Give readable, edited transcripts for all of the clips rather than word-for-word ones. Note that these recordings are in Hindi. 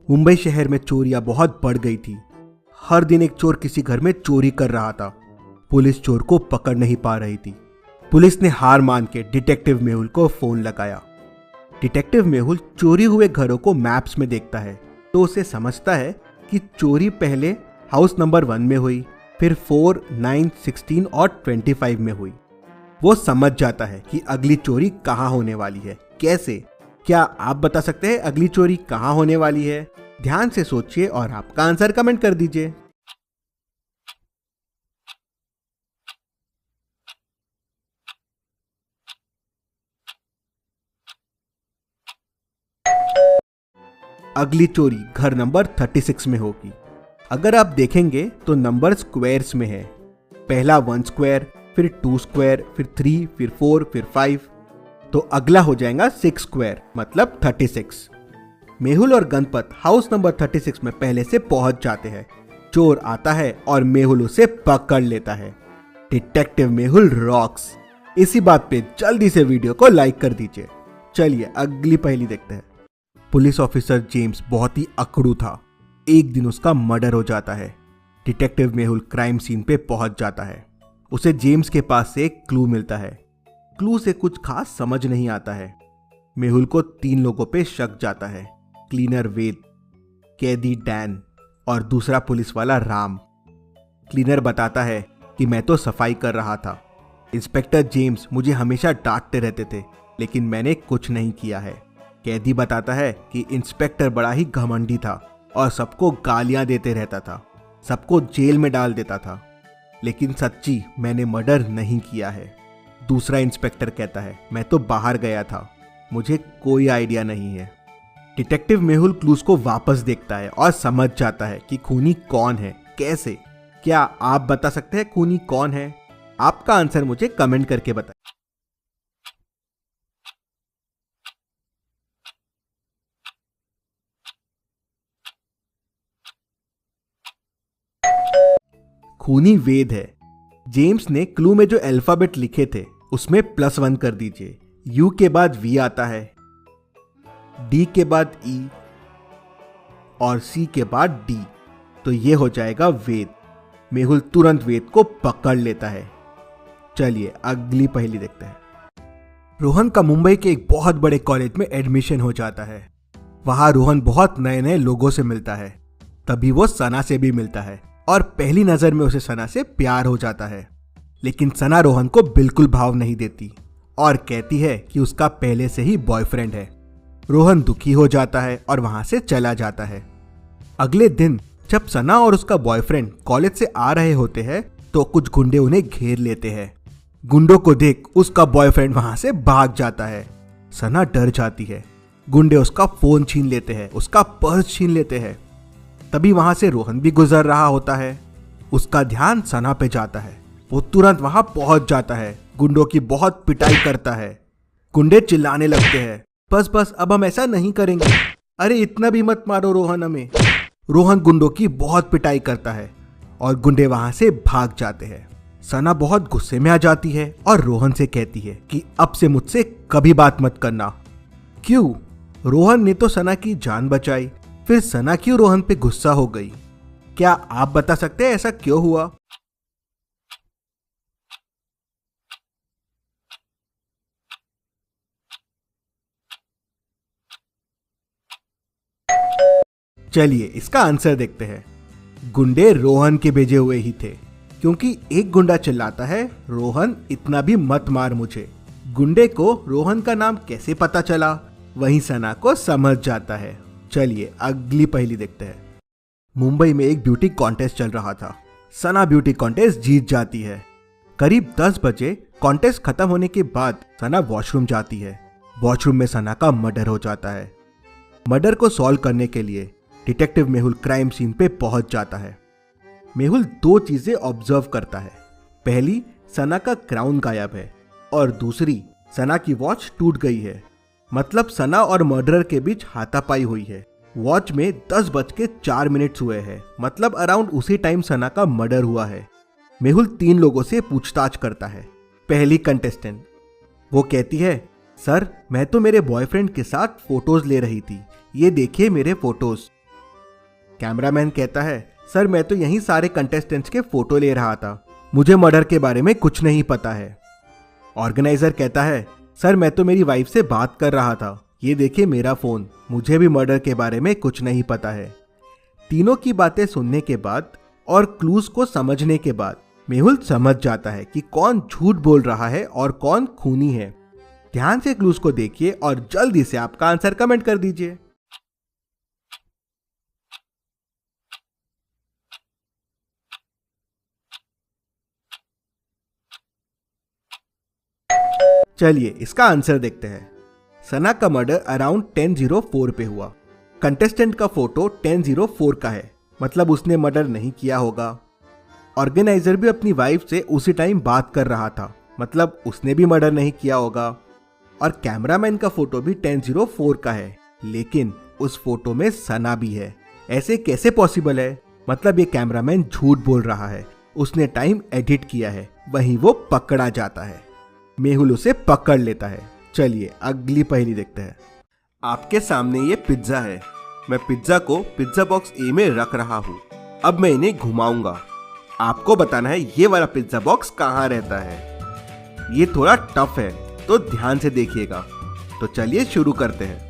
मुंबई शहर में चोरियां बहुत बढ़ गई थी। हर दिन एक चोर किसी घर में चोरी कर रहा था। पुलिस चोर को पकड़ नहीं पा रही थी। पुलिस ने हार मान के डिटेक्टिव मेहुल को फोन लगाया। डिटेक्टिव मेहुल चोरी हुए घरों को मैप्स में देखता है तो उसे समझता है कि चोरी पहले हाउस नंबर 1 में हुई, फिर 4, 9, 16 और 25 में हुई। वो समझ जाता है कि अगली चोरी कहाँ होने वाली है। कैसे? क्या आप बता सकते हैं अगली चोरी कहाँ होने वाली है? ध्यान से सोचिए और आपका आंसर कमेंट कर दीजिए। अगली चोरी घर नंबर 36 में होगी। अगर आप देखेंगे तो नंबर स्क्वायर्स में है। पहला 1 स्क्वायर, फिर 2 स्क्वायर, फिर 3, फिर 4, फिर 5, तो अगला हो जाएगा 6 स्क्वायर मतलब 36। मेहुल और गणपत हाउस नंबर 36 में पहले से पहुंच जाते हैं। चोर आता है और मेहुल उसे पकड़ लेता है। Detective Mehul rocks. इसी बात पे जल्दी से वीडियो को लाइक कर दीजिए। चलिए अगली पहेली देखते हैं। पुलिस ऑफिसर जेम्स बहुत ही अकड़ू था। एक दिन उसका मर्डर हो जाता है। डिटेक्टिव मेहुल क्राइम सीन पे पहुंच जाता है। उसे जेम्स के पास से एक क्लू मिलता है। क्लू से कुछ खास समझ नहीं आता है। मेहुल को 3 लोगों पे शक जाता है, क्लीनर वेद, कैदी डैन और दूसरा पुलिस वाला राम। क्लीनर बताता है कि मैं तो सफाई कर रहा था। इंस्पेक्टर जेम्स मुझे हमेशा डांटते रहते थे लेकिन मैंने कुछ नहीं किया है। कैदी बताता है कि इंस्पेक्टर बड़ा ही घमंडी था और सबको गालियां देते रहता था, सबको जेल में डाल देता था, लेकिन सच्ची मैंने मर्डर नहीं किया है। दूसरा इंस्पेक्टर कहता है मैं तो बाहर गया था, मुझे कोई आइडिया नहीं है। डिटेक्टिव मेहुल क्लूज को वापस देखता है और समझ जाता है कि खूनी कौन है। कैसे? क्या आप बता सकते हैं खूनी कौन है? आपका आंसर मुझे कमेंट करके बताएं। खूनी वेद है। जेम्स ने क्लू में जो अल्फाबेट लिखे थे उसमें +1 कर दीजिए। यू के बाद वी आता है, डी के बाद ई और सी के बाद डी, तो ये हो जाएगा वेद। मेहुल तुरंत वेद को पकड़ लेता है। चलिए अगली पहेली देखते हैं। रोहन का मुंबई के एक बहुत बड़े कॉलेज में एडमिशन हो जाता है। वहां रोहन बहुत नए नए लोगों से मिलता है। तभी वो सना से भी मिलता है और पहली नजर में उसे सना से प्यार हो जाता है। लेकिन सना रोहन को बिल्कुल भाव नहीं देती और कहती है कि उसका पहले से ही बॉयफ्रेंड है। रोहन दुखी हो जाता है और वहां से चला जाता है। अगले दिन जब सना और उसका बॉयफ्रेंड कॉलेज से आ रहे होते हैं तो कुछ गुंडे उन्हें घेर लेते हैं। गुंडों को देख उसका बॉयफ्रेंड वहां से भाग जाता है। सना डर जाती है। गुंडे उसका फोन छीन लेते हैं, उसका पर्स छीन लेते हैं। तभी वहां से रोहन भी गुजर रहा होता है। उसका ध्यान सना पे जाता है। वो तुरंत वहां पहुंच जाता है। गुंडों की बहुत पिटाई करता है। गुंडे चिल्लाने लगते हैं, बस बस अब हम ऐसा नहीं करेंगे, अरे इतना भी मत मारो रोहन हमें। रोहन गुंडों की बहुत पिटाई करता है और गुंडे वहां से भाग जाते हैं। सना बहुत गुस्से में आ जाती है और रोहन से कहती है कि अब से मुझसे कभी बात मत करना। क्यों? रोहन ने तो सना की जान बचाई, फिर सना क्यों रोहन पे गुस्सा हो गई? क्या आप बता सकते हैं ऐसा क्यों हुआ? चलिए इसका आंसर देखते हैं। गुंडे रोहन के भेजे हुए ही थे, क्योंकि एक गुंडा चिल्लाता है रोहन इतना भी मत मार मुझे। गुंडे को रोहन का नाम कैसे पता चला वहीं सना को समझ जाता है। चलिए अगली पहेली देखते हैं। मुंबई में एक ब्यूटी कॉन्टेस्ट चल रहा था। सना ब्यूटी कॉन्टेस्ट जीत जाती है। करीब 10 बजे कॉन्टेस्ट खत्म होने के बाद सना वॉशरूम जाती है। वॉशरूम में सना का मर्डर हो जाता है। मर्डर को सॉल्व करने के लिए डिटेक्टिव मेहुल क्राइम सीन पे पहुंच जाता है। मेहुल 2 चीजें ऑब्जर्व करता है। पहली, सना का क्राउन गायब है और दूसरी, सना की वॉच टूट गई है। मतलब सना और मर्डरर के बीच हाथापाई हुई है। वॉच में 10:04 हुए हैं, मतलब अराउंड उसी टाइम सना का मर्डर हुआ है। मेहुल 3 लोगों से पूछताछ करता है। पहली कंटेस्टेंट, वो कहती है सर मैं तो मेरे बॉयफ्रेंड के साथ फोटोज ले रही थी, ये देखिए मेरे फोटोज। कैमरामैन कहता है, सर मैं तो यहीं सारे कंटेस्टेंट्स के फोटो ले रहा था, मुझे मर्डर के बारे में कुछ नहीं पता है। ऑर्गेनाइजर कहता है, सर मैं तो मेरी वाइफ से बात कर रहा था, ये देखिए मेरा फोन, मुझे भी मर्डर के बारे में कुछ नहीं पता है। तीनों की बातें सुनने के बाद और क्लूज को समझने के बाद मेहुल समझ जाता है कि कौन झूठ बोल रहा है और कौन खूनी है। ध्यान से क्लूज को देखिए और जल्दी से आपका आंसर कमेंट कर दीजिए। चलिए इसका आंसर देखते हैं। सना का मर्डर अराउंड 10:04 पे हुआ। कंटेस्टेंट का फोटो 10:04 का है, मतलब उसने मर्डर नहीं किया होगा। ऑर्गेनाइजर भी अपनी वाइफ से उसी टाइम बात कर रहा था, मतलब उसने भी मर्डर नहीं किया होगा। और कैमरामैन का फोटो भी 10:04 का है, लेकिन उस फोटो में सना भी है। ऐसे कैसे पॉसिबल है? मतलब ये कैमरामैन झूठ बोल रहा है, उसने टाइम एडिट किया है। वहीं वो पकड़ा जाता है, मेहुल उसे पकड़ लेता है। चलिए अगली पहेली देखते हैं। आपके सामने ये पिज्जा है, मैं पिज्जा को पिज्जा बॉक्स ए में रख रहा हूँ। अब मैं इन्हें घुमाऊंगा, आपको बताना है ये वाला पिज्जा बॉक्स कहाँ रहता है। ये थोड़ा टफ है तो ध्यान से देखिएगा। तो चलिए शुरू करते हैं।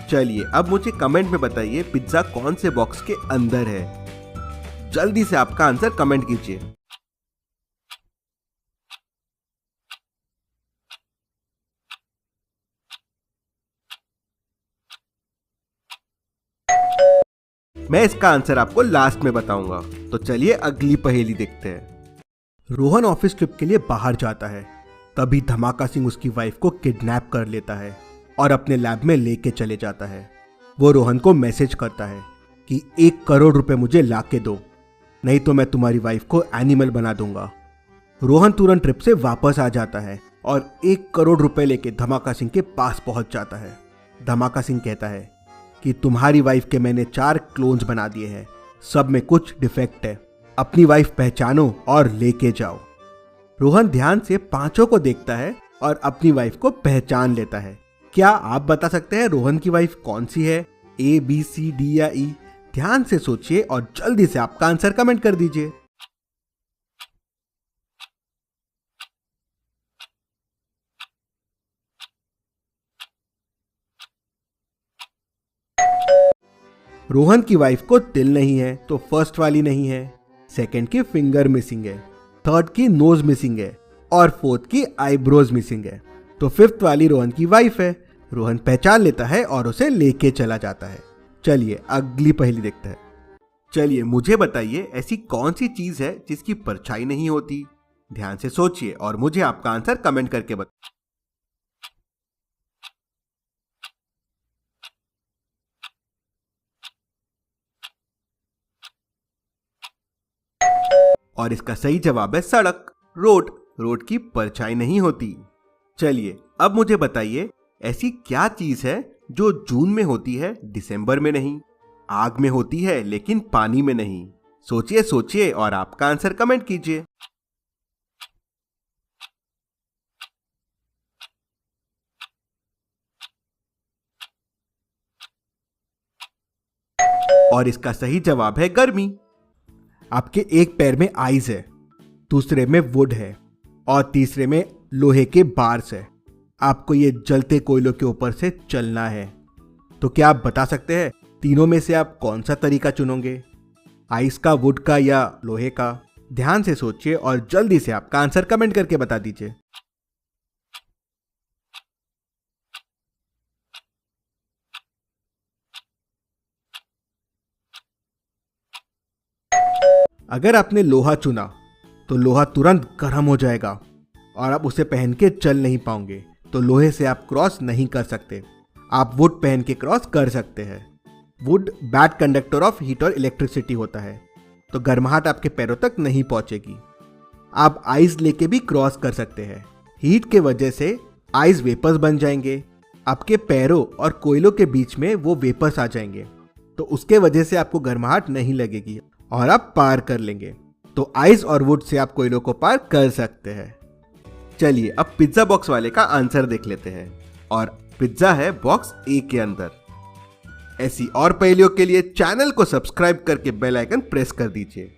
चलिए अब मुझे कमेंट में बताइए पिज्जा कौन से बॉक्स के अंदर है। जल्दी से आपका आंसर कमेंट कीजिए। मैं इसका आंसर आपको लास्ट में बताऊंगा। तो चलिए अगली पहेली देखते हैं। रोहन ऑफिस ट्रिप के लिए बाहर जाता है, तभी धमाका सिंह उसकी वाइफ को किडनैप कर लेता है और अपने लैब में लेके चले जाता है। वो रोहन को मैसेज करता है कि 1 करोड़ रुपए मुझे ला के दो, नहीं तो मैं तुम्हारी वाइफ को एनिमल बना दूंगा। रोहन तुरंत ट्रिप से वापस आ जाता है और 1 करोड़ रुपए लेके धमाका सिंह के पास पहुंच जाता है। धमाका सिंह कहता है कि तुम्हारी वाइफ के मैंने 4 क्लोन्स बना दिए हैं, सब में कुछ डिफेक्ट है, अपनी वाइफ पहचानो और लेके जाओ। रोहन ध्यान से 5 को देखता है और अपनी वाइफ को पहचान लेता है। क्या आप बता सकते हैं रोहन की वाइफ कौन सी है? A, B, C, D या E? ध्यान से सोचिए और जल्दी से आपका आंसर कमेंट कर दीजिए। रोहन की वाइफ को तिल नहीं है तो फर्स्ट वाली नहीं है, सेकंड की फिंगर मिसिंग है, थर्ड की नोज मिसिंग है और फोर्थ की आईब्रोज मिसिंग है, तो फिफ्थ वाली रोहन की वाइफ है। रोहन पहचान लेता है और उसे लेके चला जाता है। चलिए अगली पहेली देखते हैं। चलिए मुझे बताइए ऐसी कौन सी चीज है जिसकी परछाई नहीं होती। ध्यान से सोचिए और मुझे आपका आंसर कमेंट करके बताइए। और इसका सही जवाब है सड़क, रोड। रोड की परछाई नहीं होती। चलिए अब मुझे बताइए ऐसी क्या चीज है जो जून में होती है दिसंबर में नहीं, आग में होती है लेकिन पानी में नहीं। सोचिए सोचिए और आपका आंसर कमेंट कीजिए। और इसका सही जवाब है गर्मी। आपके एक पैर में आइज है, दूसरे में वुड है और तीसरे में लोहे के बार्स है। आपको ये जलते कोयलों के ऊपर से चलना है। तो क्या आप बता सकते हैं तीनों में से आप कौन सा तरीका चुनोगे? आइस का, वुड का या लोहे का? ध्यान से सोचिए और जल्दी से आपका आंसर कमेंट करके बता दीजिए। अगर आपने लोहा चुना तो लोहा तुरंत गर्म हो जाएगा और आप उसे पहन के चल नहीं पाओगे, तो लोहे से आप क्रॉस नहीं कर सकते। आप वुड पहन के क्रॉस कर सकते हैं। Would bad conductor of heat और इलेक्ट्रिसिटी होता है, तो गर्माहट आपके पैरों तक नहीं पहुंचेगी। आप आइस लेके भी क्रॉस कर सकते हैं। हीट के वजह से आइस वेपर्स बन जाएंगे, आपके पैरों और कोयलों के बीच में वो वेपर्स आ जाएंगे, तो उसके वजह से आपको गर्माहट नहीं लगेगी और आप पार कर लेंगे। तो आइस और वुड से आप कोयलों को पार कर सकते हैं। चलिए अब पिज्जा बॉक्स वाले का आंसर देख लेते हैं, और पिज्जा है बॉक्स ए के अंदर। ऐसी और पहेलियों के लिए चैनल को सब्सक्राइब करके बेल आइकन प्रेस कर दीजिए।